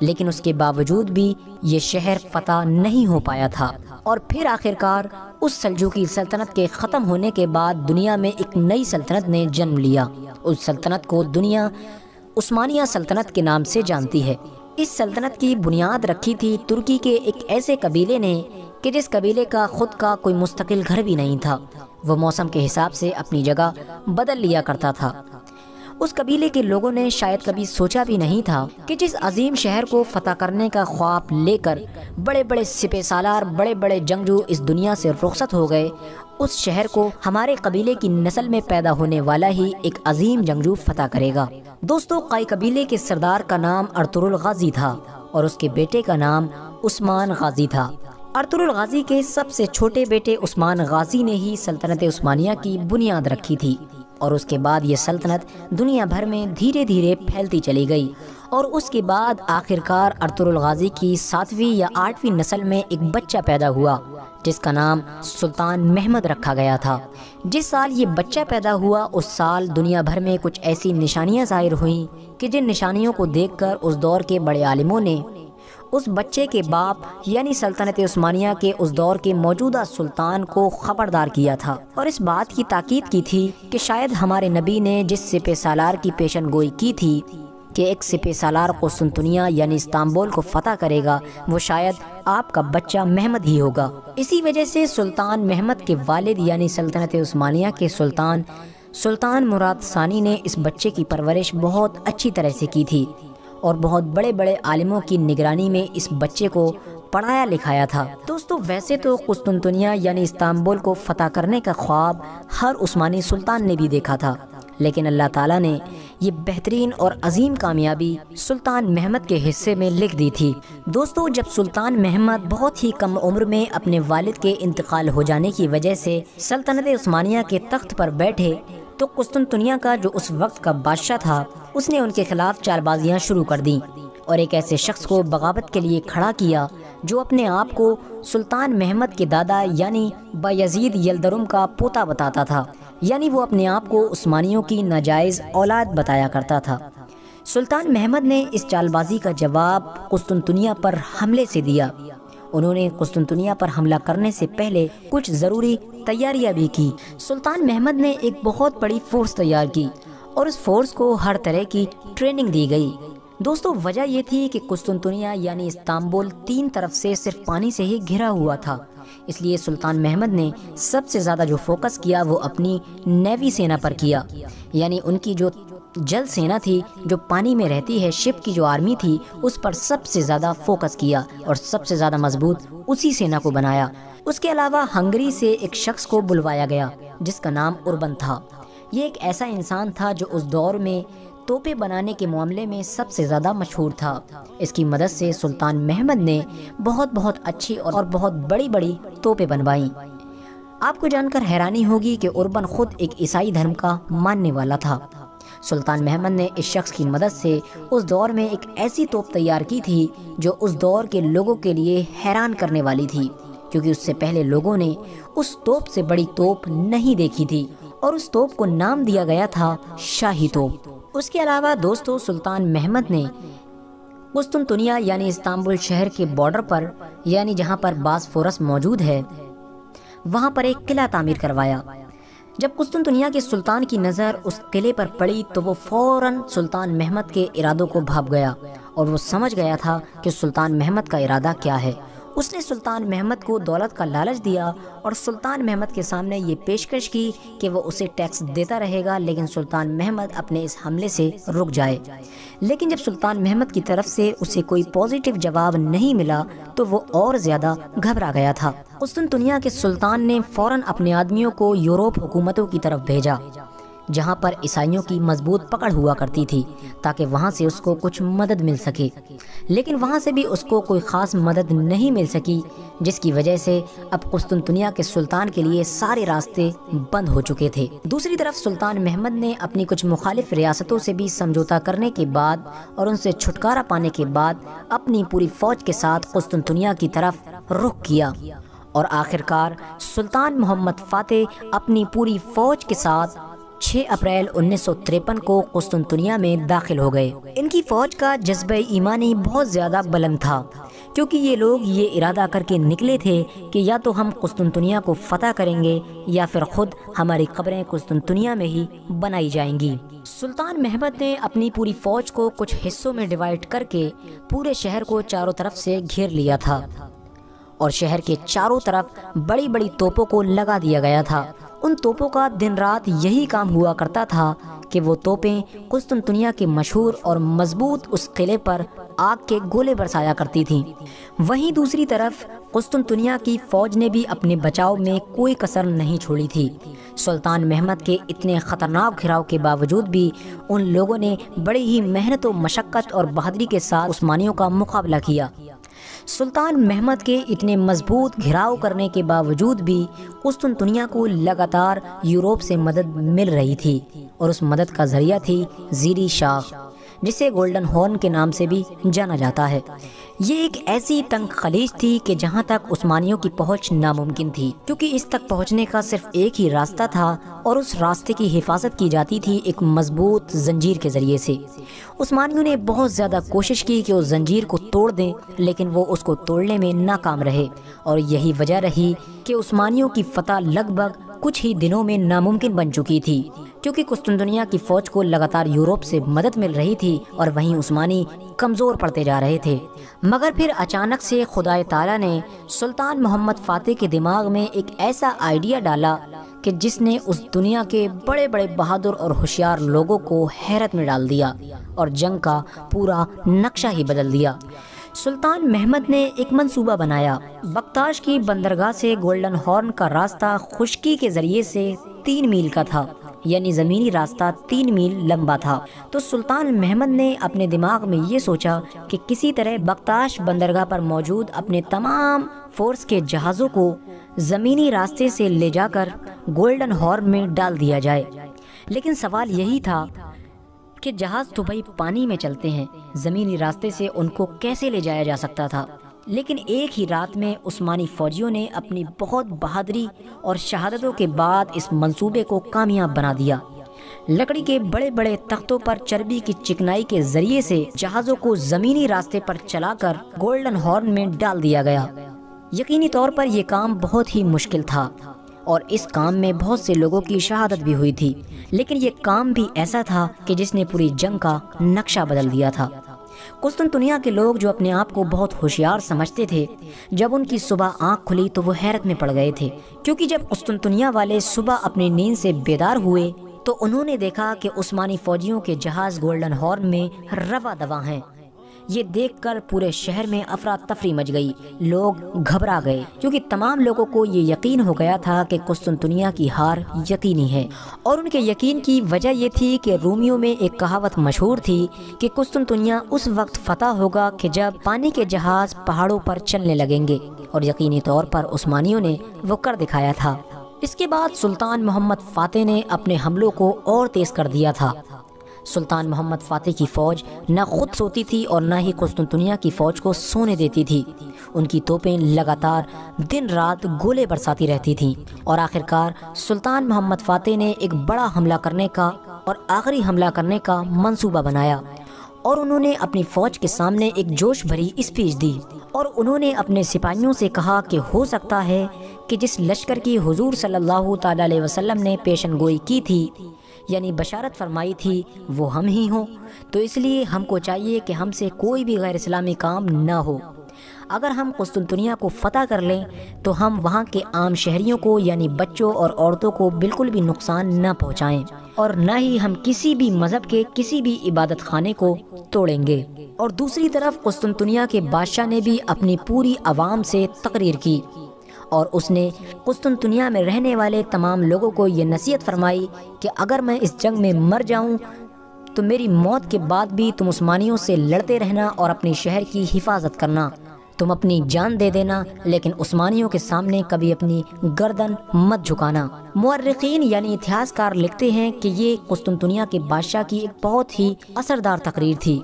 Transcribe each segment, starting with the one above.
لیکن اس کے باوجود بھی یہ شہر فتح نہیں ہو پایا تھا، اور پھر آخرکار اس سلجوقی سلطنت کے ختم ہونے کے بعد دنیا میں ایک نئی سلطنت نے جنم لیا۔ اس سلطنت کو دنیا عثمانیہ سلطنت کے نام سے جانتی ہے۔ اس سلطنت کی بنیاد رکھی تھی ترکی کے ایک ایسے قبیلے نے کہ جس قبیلے کا خود کا کوئی مستقل گھر بھی نہیں تھا۔ وہ موسم کے حساب سے اپنی جگہ بدل لیا کرتا تھا۔ اس قبیلے کے لوگوں نے شاید کبھی سوچا بھی نہیں تھا کہ جس عظیم شہر کو فتح کرنے کا خواب لے کر بڑے بڑے سپہ سالار، بڑے بڑے جنگجو اس دنیا سے رخصت ہو گئے، اس شہر کو ہمارے قبیلے کی نسل میں پیدا ہونے والا ہی ایک عظیم جنگجو فتح کرے گا۔ دوستو، قائی قبیلے کے سردار کا نام ارطغرل غازی تھا اور اس کے بیٹے کا نام عثمان غازی تھا۔ ارطغرل غازی کے سب سے چھوٹے بیٹے عثمان غازی نے ہی سلطنت عثمانیہ کی بنیاد رکھی تھی، اور اس کے بعد یہ سلطنت دنیا بھر میں دھیرے دھیرے پھیلتی چلی گئی، اور اس کے بعد آخرکار ارطغرل غازی کی 7ویں یا 8ویں نسل میں ایک بچہ پیدا ہوا جس کا نام سلطان محمد رکھا گیا تھا۔ جس سال یہ بچہ پیدا ہوا اس سال دنیا بھر میں کچھ ایسی نشانیاں ظاہر ہوئیں کہ جن نشانیوں کو دیکھ کر اس دور کے بڑے عالموں نے اس بچے کے باپ یعنی سلطنت عثمانیہ کے اس دور کے موجودہ سلطان کو خبردار کیا تھا، اور اس بات کی تاکید کی تھی کہ شاید ہمارے نبی نے جس سپہ سالار کی پیشن گوئی کی تھی کہ ایک سپہ سالار قسطنطنیہ یعنی استنبول کو فتح کرے گا، وہ شاید آپ کا بچہ محمد ہی ہوگا۔ اسی وجہ سے سلطان محمد کے والد یعنی سلطنت عثمانیہ کے سلطان مراد ثانی نے اس بچے کی پرورش بہت اچھی طرح سے کی تھی، اور بہت بڑے بڑے عالموں کی نگرانی میں اس بچے کو پڑھایا لکھایا تھا۔ دوستو، ویسے تو قسطنطنیہ یعنی استنبول کو فتح کرنے کا خواب ہر عثمانی سلطان نے بھی دیکھا تھا، لیکن اللہ تعالیٰ نے یہ بہترین اور عظیم کامیابی سلطان محمد کے حصے میں لکھ دی تھی۔ دوستو، جب سلطان محمد بہت ہی کم عمر میں اپنے والد کے انتقال ہو جانے کی وجہ سے سلطنت عثمانیہ کے تخت پر بیٹھے تو قسطنطنیہ کا جو اس وقت کا بادشاہ تھا اس نے ان کے خلاف چال بازیاں شروع کر دیں، اور ایک ایسے شخص کو بغاوت کے لیے کھڑا کیا جو اپنے آپ کو سلطان محمد کے دادا یعنی بایزید یلدرم کا پوتا بتاتا تھا، یعنی وہ اپنے آپ کو عثمانیوں کی ناجائز اولاد بتایا کرتا تھا۔ سلطان محمد نے اس چال بازی کا جواب قسطنطنیہ پر حملے سے دیا۔ انہوں نے قسطنطنیہ پر حملہ کرنے سے پہلے کچھ ضروری تیاریاں بھی کی۔ سلطان محمد نے ایک بہت بڑی فورس تیار کی اور اس فورس کو ہر طرح کی ٹریننگ دی گئی۔ دوستو، وجہ یہ تھی کہ قسطنطنیہ یعنی استنبول 3 طرف سے صرف پانی سے ہی گھرا ہوا تھا، اس لیے سلطان محمد نے سب سے زیادہ جو فوکس کیا وہ اپنی نیوی سینا پر کیا، یعنی ان کی جو جل سینا تھی جو پانی میں رہتی ہے، شپ کی جو آرمی تھی، اس پر سب سے زیادہ فوکس کیا اور سب سے زیادہ مضبوط اسی سینا کو بنایا۔ اس کے علاوہ ہنگری سے ایک شخص کو بلوایا گیا جس کا نام اربن تھا۔ یہ ایک ایسا انسان تھا جو اس دور میں توپے بنانے کے معاملے میں سب سے زیادہ مشہور تھا۔ اس کی مدد سے سلطان محمد نے بہت اچھی اور بہت بڑی توپے بنوائیں۔ آپ کو جان کر حیرانی ہوگی کہ اربن خود ایک عیسائی دھرم کا ماننے والا تھا۔ سلطان محمد نے اس شخص کی مدد سے اس دور میں ایک ایسی توپ تیار کی تھی جو اس دور کے لوگوں کے لیے حیران کرنے والی تھی، کیونکہ اس سے پہلے لوگوں نے اس توپ سے بڑی توپ نہیں دیکھی تھی، اور اس توپ کو نام دیا گیا تھا شاہی توپ۔ اس کے علاوہ دوستو، سلطان محمد نے قسطنطنیہ یعنی استنبول شہر کے بارڈر پر، یعنی جہاں پر باسفورس موجود ہے، وہاں پر ایک قلعہ تعمیر کروایا۔ جب قسطنطنیہ کے سلطان کی نظر اس قلعے پر پڑی تو وہ فوراً سلطان محمد کے ارادوں کو بھاپ گیا، اور وہ سمجھ گیا تھا کہ سلطان محمد کا ارادہ کیا ہے۔ اس نے سلطان محمد کو دولت کا لالچ دیا اور سلطان محمد کے سامنے یہ پیشکش کی کہ وہ اسے ٹیکس دیتا رہے گا لیکن سلطان محمد اپنے اس حملے سے رک جائے۔ لیکن جب سلطان محمد کی طرف سے اسے کوئی پازیٹیو جواب نہیں ملا تو وہ اور زیادہ گھبرا گیا تھا۔ قسطنطنیہ کے سلطان نے فوراً اپنے آدمیوں کو یورپ حکومتوں کی طرف بھیجا جہاں پر عیسائیوں کی مضبوط پکڑ ہوا کرتی تھی، تاکہ وہاں سے اس کو کچھ مدد مل سکے، لیکن وہاں سے بھی اس کو کوئی خاص مدد نہیں مل سکی، جس کی وجہ سے اب قسطنطنیہ کے سلطان کے لیے سارے راستے بند ہو چکے تھے۔ دوسری طرف سلطان محمد نے اپنی کچھ مخالف ریاستوں سے بھی سمجھوتا کرنے کے بعد اور ان سے چھٹکارا پانے کے بعد اپنی پوری فوج کے ساتھ قسطنطنیہ کی طرف رخ کیا، اور آخرکار سلطان محمد فاتح اپنی پوری فوج کے ساتھ 6 اپریل 1953 کو قسطنطنیہ میں داخل ہو گئے۔ ان کی فوج کا جذبہ ایمانی بہت زیادہ بلند تھا، کیونکہ یہ لوگ یہ ارادہ کر کے نکلے تھے کہ یا تو ہم قسطنطنیہ کو فتح کریں گے یا پھر خود ہماری قبریں قسطنطنیہ میں ہی بنائی جائیں گی۔ سلطان محمد نے اپنی پوری فوج کو کچھ حصوں میں ڈیوائیڈ کر کے پورے شہر کو چاروں طرف سے گھیر لیا تھا اور شہر کے چاروں طرف بڑی بڑی توپوں کو لگا دیا گیا تھا۔ ان توپوں کا دن رات یہی کام ہوا کرتا تھا کہ وہ توپیں قسطنطنیہ کے مشہور اور مضبوط اس قلعے پر آگ کے گولے برسایا کرتی تھیں۔ وہیں دوسری طرف قسطنطنیہ کی فوج نے بھی اپنے بچاؤ میں کوئی کسر نہیں چھوڑی تھی۔ سلطان محمد کے اتنے خطرناک گھراؤ کے باوجود بھی ان لوگوں نے بڑی ہی محنت و مشقت اور بہادری کے ساتھ عثمانیوں کا مقابلہ کیا۔ سلطان محمد کے اتنے مضبوط گھراؤ کرنے کے باوجود بھی قسطنطنیہ کو لگاتار یورپ سے مدد مل رہی تھی، اور اس مدد کا ذریعہ تھی زیریں شاخ، جسے گولڈن ہارن کے نام سے بھی جانا جاتا ہے۔ یہ ایک ایسی تنگ خلیج تھی کہ جہاں تک عثمانیوں کی پہنچ ناممکن تھی، کیونکہ اس تک پہنچنے کا صرف ایک ہی راستہ تھا، اور اس راستے کی حفاظت کی جاتی تھی ایک مضبوط زنجیر کے ذریعے سے۔ عثمانیوں نے بہت زیادہ کوشش کی کہ اس زنجیر کو توڑ دیں، لیکن وہ اس کو توڑنے میں ناکام رہے، اور یہی وجہ رہی کہ عثمانیوں کی فتح لگ بھگ کچھ ہی دنوں میں ناممکن بن چکی تھی، کیونکہ قسطنطنیہ کی فوج کو لگاتار یورپ سے مدد مل رہی تھی اور وہیں عثمانی کمزور پڑتے جا رہے تھے۔ مگر پھر اچانک سے خدائے تعالیٰ نے سلطان محمد فاتح کے دماغ میں ایک ایسا آئیڈیا ڈالا کہ جس نے اس دنیا کے بڑے بڑے بہادر اور ہوشیار لوگوں کو حیرت میں ڈال دیا اور جنگ کا پورا نقشہ ہی بدل دیا۔ سلطان محمد نے ایک منصوبہ بنایا۔ بختاش کی بندرگاہ سے گولڈن ہارن کا راستہ خشکی کے ذریعے سے 3 میل کا تھا، یعنی زمینی راستہ 3 میل لمبا تھا۔ تو سلطان محمد نے اپنے دماغ میں یہ سوچا کہ کسی طرح بختاش بندرگاہ پر موجود اپنے تمام فورس کے جہازوں کو زمینی راستے سے لے جا کر گولڈن ہارن میں ڈال دیا جائے۔ لیکن سوال یہی تھا کہ جہاز تو بھائی پانی میں چلتے ہیں، زمینی راستے سے ان کو کیسے لے جایا جا سکتا تھا؟ لیکن ایک ہی رات میں عثمانی فوجیوں نے اپنی بہت بہادری اور شہادتوں کے بعد اس منصوبے کو کامیاب بنا دیا۔ لکڑی کے بڑے بڑے تختوں پر چربی کی چکنائی کے ذریعے سے جہازوں کو زمینی راستے پر چلا کر گولڈن ہارن میں ڈال دیا گیا۔ یقینی طور پر یہ کام بہت ہی مشکل تھا، اور اس کام میں بہت سے لوگوں کی شہادت بھی ہوئی تھی، لیکن یہ کام بھی ایسا تھا کہ جس نے پوری جنگ کا نقشہ بدل دیا تھا۔ قسطنطنیہ کے لوگ جو اپنے آپ کو بہت ہوشیار سمجھتے تھے، جب ان کی صبح آنکھ کھلی تو وہ حیرت میں پڑ گئے تھے، کیونکہ جب قسطنطنیہ والے صبح اپنی نیند سے بیدار ہوئے تو انہوں نے دیکھا کہ عثمانی فوجیوں کے جہاز گولڈن ہارن میں رواں دواں ہیں۔ یہ دیکھ کر پورے شہر میں افراتفری مچ گئی، لوگ گھبرا گئے، کیونکہ تمام لوگوں کو یہ یقین ہو گیا تھا کہ قسطنطنیہ کی ہار یقینی ہے۔ اور ان کے یقین کی وجہ یہ تھی کہ رومیوں میں ایک کہاوت مشہور تھی کہ قسطنطنیہ اس وقت فتح ہوگا کہ جب پانی کے جہاز پہاڑوں پر چلنے لگیں گے، اور یقینی طور پر عثمانیوں نے وہ کر دکھایا تھا۔ اس کے بعد سلطان محمد فاتح نے اپنے حملوں کو اور تیز کر دیا تھا۔ سلطان محمد فاتح کی فوج نہ خود سوتی تھی اور نہ ہی قسطنطنیہ کی فوج کو سونے دیتی تھی۔ ان کی توپیں لگاتار دن رات گولے برساتی رہتی تھیں، اور آخرکار سلطان محمد فاتح نے ایک بڑا حملہ کرنے کا اور آخری حملہ کرنے کا منصوبہ بنایا، اور انہوں نے اپنی فوج کے سامنے ایک جوش بھری اسپیچ دی، اور انہوں نے اپنے سپاہیوں سے کہا کہ ہو سکتا ہے کہ جس لشکر کی حضور صلی اللہ تعالی علیہ وسلم نے پیشن گوئی کی تھی، یعنی بشارت فرمائی تھی، وہ ہم ہی ہوں، تو اس لیے ہم کو چاہیے کہ ہم سے کوئی بھی غیر اسلامی کام نہ ہو۔ اگر ہم قسطنطنیہ کو فتح کر لیں تو ہم وہاں کے عام شہریوں کو یعنی بچوں اور عورتوں کو بالکل بھی نقصان نہ پہنچائیں، اور نہ ہی ہم کسی بھی مذہب کے کسی بھی عبادت خانے کو توڑیں گے۔ اور دوسری طرف قسطنطنیہ کے بادشاہ نے بھی اپنی پوری عوام سے تقریر کی، اور اس نے قسطنطنیہ میں رہنے والے تمام لوگوں کو یہ نصیحت فرمائی کہ اگر میں اس جنگ میں مر جاؤں تو میری موت کے بعد بھی تم عثمانیوں سے لڑتے رہنا اور اپنے شہر کی حفاظت کرنا، تم اپنی جان دے دینا، لیکن عثمانیوں کے سامنے کبھی اپنی گردن مت جھکانا۔ مورخین یعنی اتہاس کار لکھتے ہیں کہ یہ قسطنطنیہ کے بادشاہ کی ایک بہت ہی اثردار تقریر تھی۔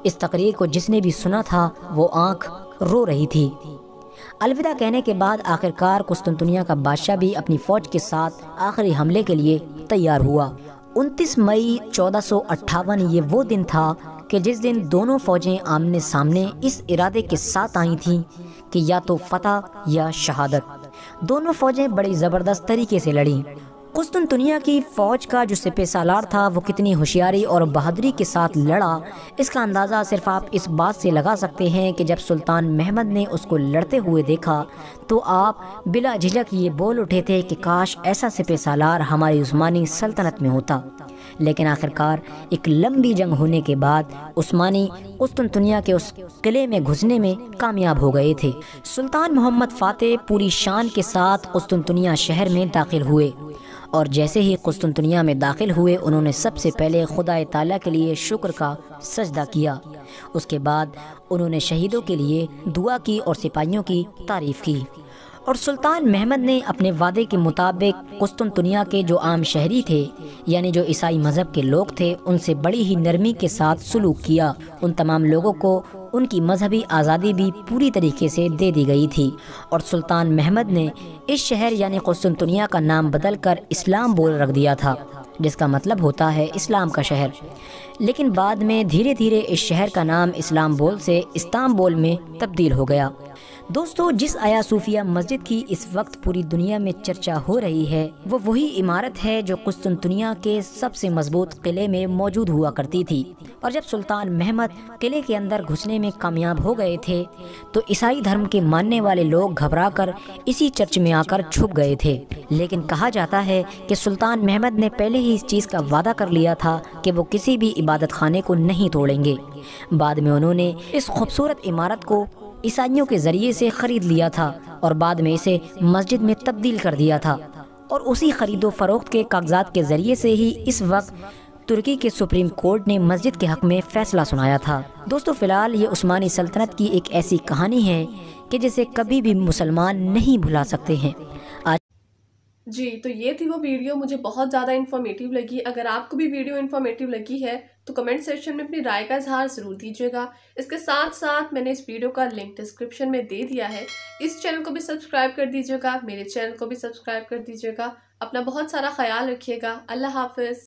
اس تقریر کو جس نے بھی سنا تھا وہ آنکھ رو رہی تھی۔ الوداع کہنے کے بعد آخرکار قسطنطنیہ کا بادشاہ بھی اپنی فوج کے ساتھ آخری حملے کے لیے تیار ہوا۔ 29 مئی 1458 یہ وہ دن تھا کہ جس دن دونوں فوجیں آمنے سامنے اس ارادے کے ساتھ آئی تھیں کہ یا تو فتح یا شہادت۔ دونوں فوجیں بڑی زبردست طریقے سے لڑیں۔ قسطنطنیہ کی فوج کا جو سپہ سالار تھا وہ کتنی ہوشیاری اور بہادری کے ساتھ لڑا، اس کا اندازہ صرف آپ اس بات سے لگا سکتے ہیں کہ جب سلطان محمد نے اس کو لڑتے ہوئے دیکھا تو آپ بلا جھجک یہ بول اٹھے تھے کہ کاش ایسا سپہ سالار ہماری عثمانی سلطنت میں ہوتا۔ لیکن آخرکار ایک لمبی جنگ ہونے کے بعد عثمانی قسطنطنیہ کے اس قلعے میں گھسنے میں کامیاب ہو گئے تھے۔ سلطان محمد فاتح پوری شان کے ساتھ قسطنطنیہ شہر میں داخل ہوئے، اور جیسے ہی قسطنطنیہ میں داخل ہوئے انہوں نے سب سے پہلے خدا تعالیٰ کے لیے شکر کا سجدہ کیا۔ اس کے بعد انہوں نے شہیدوں کے لیے دعا کی اور سپاہیوں کی تعریف کی، اور سلطان محمد نے اپنے وعدے کے مطابق قسطنطنیہ کے جو عام شہری تھے یعنی جو عیسائی مذہب کے لوگ تھے ان سے بڑی ہی نرمی کے ساتھ سلوک کیا۔ ان تمام لوگوں کو ان کی مذہبی آزادی بھی پوری طریقے سے دے دی گئی تھی، اور سلطان محمد نے اس شہر یعنی قسطنطنیہ کا نام بدل کر اسلام بول رکھ دیا تھا، جس کا مطلب ہوتا ہے اسلام کا شہر۔ لیکن بعد میں دھیرے دھیرے اس شہر کا نام اسلام بول سے استانبول میں تبدیل ہو گیا۔ دوستو، جس آیا صوفیہ مسجد کی اس وقت پوری دنیا میں چرچا ہو رہی ہے وہ وہی عمارت ہے جو قسطنطنیہ کے سب سے مضبوط قلعے میں موجود ہوا کرتی تھی، اور جب سلطان محمد قلعے کے اندر گھسنے میں کامیاب ہو گئے تھے تو عیسائی دھرم کے ماننے والے لوگ گھبرا کر اسی چرچ میں آ کر چھپ گئے تھے۔ لیکن کہا جاتا ہے کہ سلطان محمد نے پہلے ہی اس چیز کا وعدہ کر لیا تھا کہ وہ کسی بھی عبادت خانے کو نہیں توڑیں گے۔ بعد میں انہوں نے اس خوبصورت عمارت کو عیسائیوں کے ذریعے سے خرید لیا تھا اور بعد میں اسے مسجد میں تبدیل کر دیا تھا، اور اسی خرید و فروخت کے کاغذات کے ذریعے سے ہی اس وقت ترکی کے سپریم کورٹ نے مسجد کے حق میں فیصلہ سنایا تھا۔ دوستو، فی الحال یہ عثمانی سلطنت کی ایک ایسی کہانی ہے کہ جسے کبھی بھی مسلمان نہیں بھلا سکتے ہیں۔ جی، تو یہ تھی وہ ویڈیو، مجھے بہت زیادہ انفارمیٹیو لگی۔ اگر آپ کو بھی ویڈیو انفارمیٹیو لگی ہے تو کمنٹ سیکشن میں اپنی رائے کا اظہار ضرور دیجیے گا۔ اس کے ساتھ ساتھ میں نے اس ویڈیو کا لنک ڈسکرپشن میں دے دیا ہے، اس چینل کو بھی سبسکرائب کر دیجیے گا، میرے چینل کو بھی سبسکرائب کر دیجیے گا۔ اپنا بہت سارا خیال رکھیے گا۔ اللہ حافظ۔